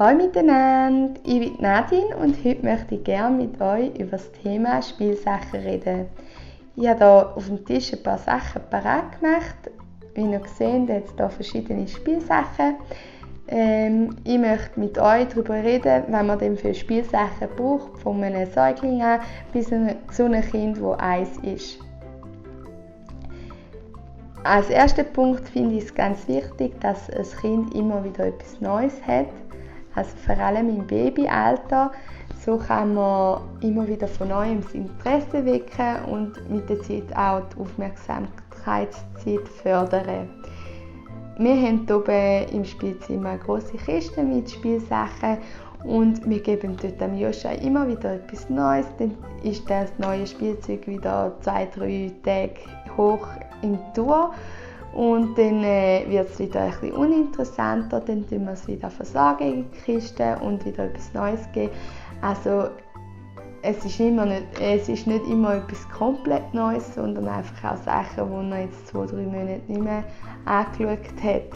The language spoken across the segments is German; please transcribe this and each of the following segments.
Hallo miteinander, ich bin Nadine und heute möchte ich gerne mit euch über das Thema Spielsachen reden. Ich habe hier auf dem Tisch ein paar Sachen parat gemacht. Wie ihr seht, jetzt hier verschiedene Spielsachen. Ich möchte mit euch darüber reden, was man denn für Spielsachen braucht, von einem Säugling an bis zu einem Kind, das 1 ist. Als erster Punkt finde ich es ganz wichtig, dass ein Kind immer wieder etwas Neues hat. Also vor allem im Babyalter. So kann man immer wieder von neuem das Interesse wecken und mit der Zeit auch die Aufmerksamkeitszeit fördern. Wir haben hier oben im Spielzimmer eine grosse Kiste mit Spielsachen und wir geben dort am Joscha immer wieder etwas Neues. Dann ist das neue Spielzeug wieder 2-3 Tage hoch in die Tour. Und dann wird es wieder ein bisschen uninteressanter, dann tun wir es wieder versagen in die Kiste und wieder etwas Neues geben. Also es ist nicht immer etwas komplett Neues, sondern einfach auch Sachen, die man jetzt 2-3 Monate nicht mehr angeschaut hat.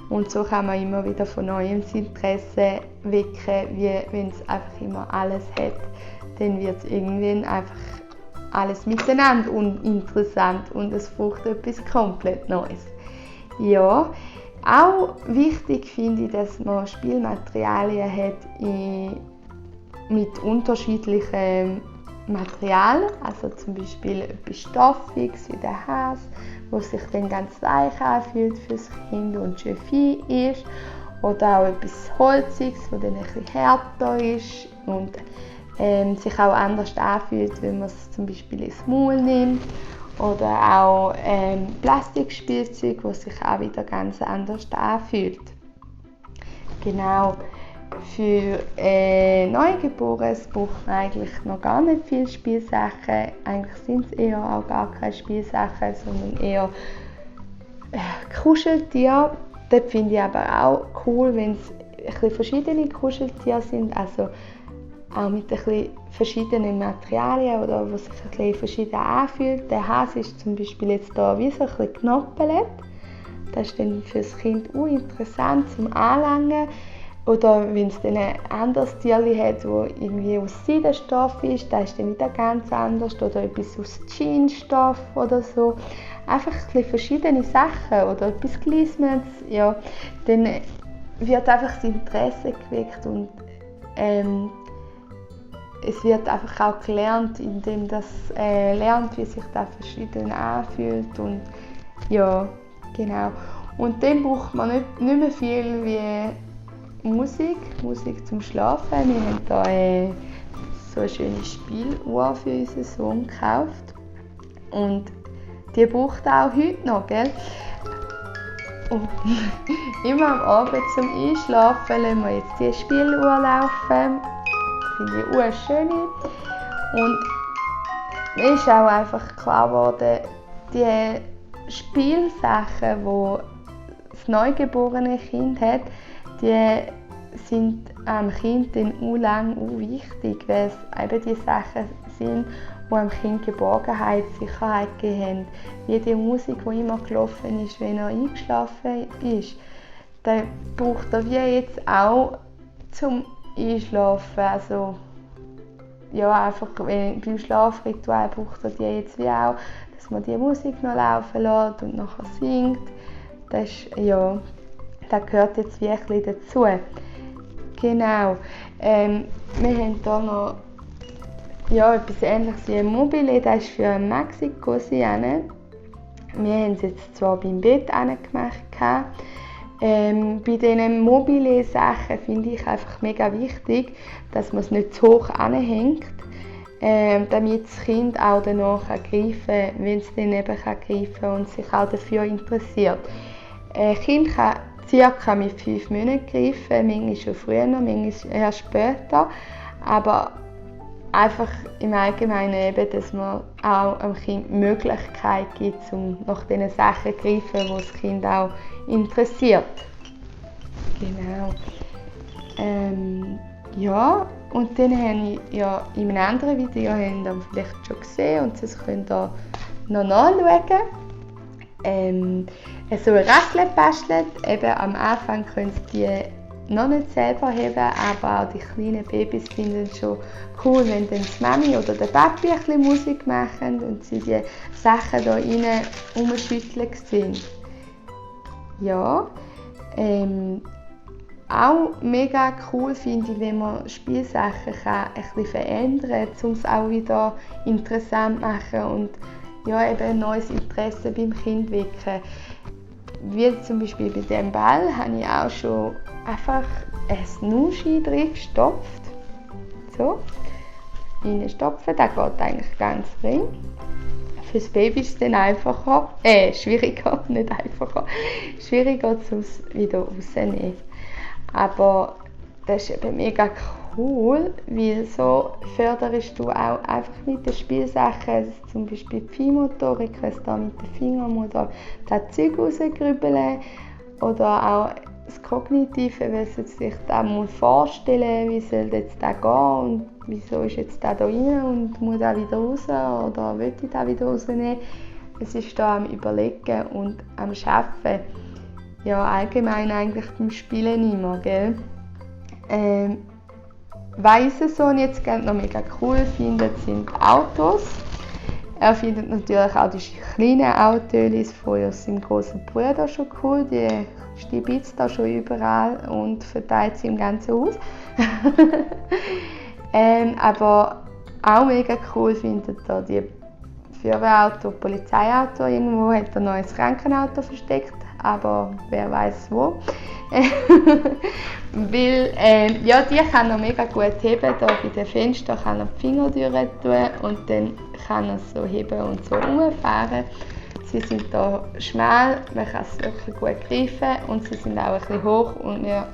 Und so kann man immer wieder von neuem das Interesse wecken, wie wenn es einfach immer alles hat, dann wird es irgendwann einfach alles miteinander uninteressant und es braucht etwas komplett Neues. Ja, auch wichtig finde ich, dass man Spielmaterialien hat mit unterschiedlichem Material, also zum Beispiel etwas Stoffiges wie der Hase, wo sich dann ganz weich anfühlt für das Kind und schön fein ist, oder auch etwas Holziges, das dann ein bisschen härter ist und sich auch anders anfühlt, wenn man es zum Beispiel ins Maul nimmt, oder auch Plastikspielzeug, das sich auch wieder ganz anders anfühlt. Genau. Für Neugeborenes braucht man eigentlich noch gar nicht viele Spielsachen. Eigentlich sind es eher auch gar keine Spielsachen, sondern eher Kuscheltiere. Das finde ich aber auch cool, wenn es ein bisschen verschiedene Kuscheltiere sind. Also auch mit ein bisschen verschiedenen Materialien oder was sich ein bisschen verschieden anfühlt. Der Hase ist zum Beispiel jetzt hier wie so ein bisschen genoppelt. Das ist dann für das Kind interessant zum Anlangen. Oder wenn es dann ein anderes Tierchen hat, das irgendwie aus Seidenstoff ist, das ist dann wieder ganz anders. Oder etwas aus Jeansstoff oder so. Einfach ein bisschen verschiedene Sachen oder etwas Gleismendes. Ja, dann wird einfach das Interesse geweckt und es wird einfach auch gelernt, indem das lernt, wie sich das verschieden anfühlt und ja, genau. Und dann braucht man nicht mehr viel wie Musik zum Schlafen. Wir haben hier so eine schöne Spieluhr für unseren Sohn gekauft und die braucht er auch heute noch, gell? Und immer am Abend zum Einschlafen lassen wir jetzt die Spieluhr laufen. Finde ich auch schön. Und mir ist auch einfach klar geworden, die Spielsachen, die das neugeborene Kind hat, die sind am Kind dann auch lang wichtig, weil es eben die Sachen sind, die am Kind Geborgenheit, Sicherheit gegeben haben. Wie die Musik, die immer gelaufen ist, wenn er eingeschlafen ist. Da braucht er wie jetzt auch zum Einschlafen. Also, ja, einfach beim Schlafritual braucht er die jetzt wie auch, dass man die Musik noch laufen lässt und nachher singt. Das gehört jetzt wie ein bisschen dazu. Genau. Wir haben hier noch etwas Ähnliches wie ein Mobile, das ist für Maxi-Cosi. Wir haben es jetzt zwar beim Bett gemacht. Bei diesen Mobile-Sachen finde ich einfach mega wichtig, dass man es nicht zu hoch anhängt, damit das Kind auch danach greifen kann, wenn es dann eben greifen kann und sich auch dafür interessiert. Ein Kind kann ca. mit 5 Monaten greifen, manchmal schon früher, manchmal erst später. Aber einfach im Allgemeinen eben, dass man auch dem Kind die Möglichkeit gibt, um nach diesen Sachen zu greifen, die das Kind auch interessiert. Genau. Ja, und dann habe ich ja in einem anderen Video, habt ihr vielleicht schon gesehen und das könnt ihr noch nachschauen. So ein Raclette bastelt. Eben am Anfang können Sie die noch nicht selber haben, aber auch die kleinen Babys finden es schon cool, wenn dann die Mami oder der Papi ein bisschen Musik machen und sie die Sachen hier rein umschütteln sind. Ja, auch mega cool finde ich, wenn man Spielsachen kann ein bisschen verändern kann, um es auch wieder interessant zu machen und ja, eben ein neues Interesse beim Kind wecken. Wie zum Beispiel bei diesem Ball habe ich auch schon einfach ein Snuschi drin gestopft. So, reinstopfen, das geht eigentlich ganz rein. Für das Baby ist es dann einfacher, schwieriger, nicht einfacher, schwieriger, um es wieder rauszunehmen. Aber das ist eben mega cool, weil so förderst du auch einfach mit den Spielsachen, zum Beispiel die Feinmotorik, wenn es da mit den Fingern oder das Zeug rausgrübeln oder auch das Kognitive, weil sie sich da vorstellen muss, wie soll jetzt das gehen und wieso ist jetzt das da rein und muss das wieder raus oder will ich das wieder rausnehmen. Es ist da am Überlegen und am Arbeiten. Ja, allgemein eigentlich beim Spielen immer, gell? Was unser Sohn jetzt noch mega cool findet, sind Autos. Er findet natürlich auch die kleinen Autos von seinem großen Bruder schon cool. Die stibitzt da schon überall und verteilt sie im ganzen Haus. Aber auch mega cool findet er die Feuerwehrauto, Polizeiauto. Irgendwo hat er noch ein Krankenauto versteckt, aber wer weiß wo. Weil ja, die kann er mega gut heben. Da bei den Fenstern kann er die Finger durch tun und dann kann er so heben und so rumfahren. Sie sind da schmal, man kann es wirklich gut greifen und sie sind auch ein bisschen hoch und er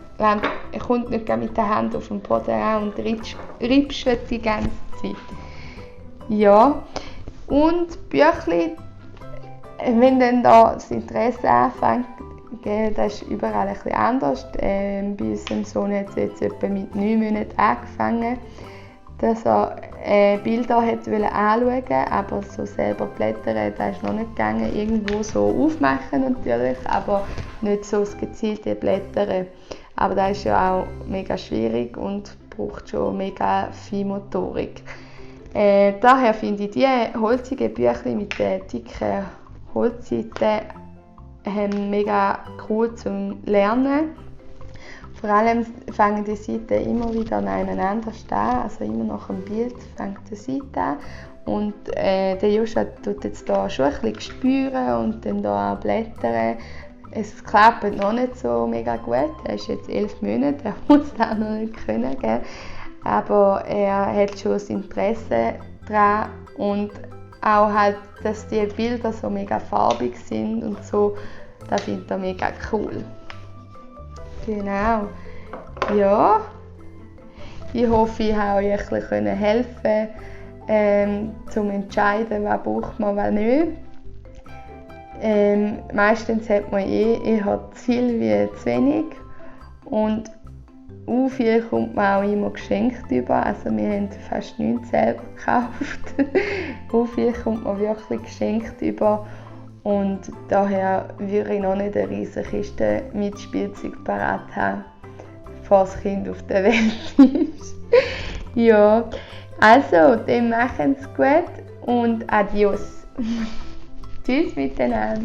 kommt nicht mit der Hand auf den Boden an und ripscht die ganze Zeit. Ja, und Büchlein, wenn dann da das Interesse anfängt, das ist überall ein bisschen anders. Bei unserem Sohn hat es jetzt etwa mit 9 Monaten angefangen, dass er Bilder anschauen wollte, aber so selber blättern, das ist noch nicht gegangen. Irgendwo so aufmachen natürlich, aber nicht so das gezielte Blättern. Aber das ist ja auch mega schwierig und braucht schon mega viel Motorik. Daher finde ich die holzigen Büchlein mit den dicken Holzseiten mega cool zum Lernen. Vor allem fangen die Seiten immer wieder nebeneinander an, also immer nach dem Bild fängt die Seite an. Und der Joshua tut jetzt hier schon ein bisschen spüren und dann hier auch blättern. Es klappt noch nicht so mega gut, er ist jetzt 11 Monate, er muss das noch nicht können, gell? Aber er hat schon das Interesse daran und auch halt, dass die Bilder so mega farbig sind und so, das findet er mega cool. Genau. Ja, ich hoffe, ich habe euch ein bisschen helfen zum entscheiden, was braucht man, was nicht. Meistens hat man eher zu viel wie zu wenig und viel kommt man auch immer geschenkt über, also wir haben fast nichts selber gekauft. Viel kommt man wirklich geschenkt über und daher würde ich noch nicht eine riesige Kiste mit Spielzeug parat haben, bevor das Kind auf der Welt ist. Ja, also, dann machen Sie es gut und adios. Tschüss miteinander.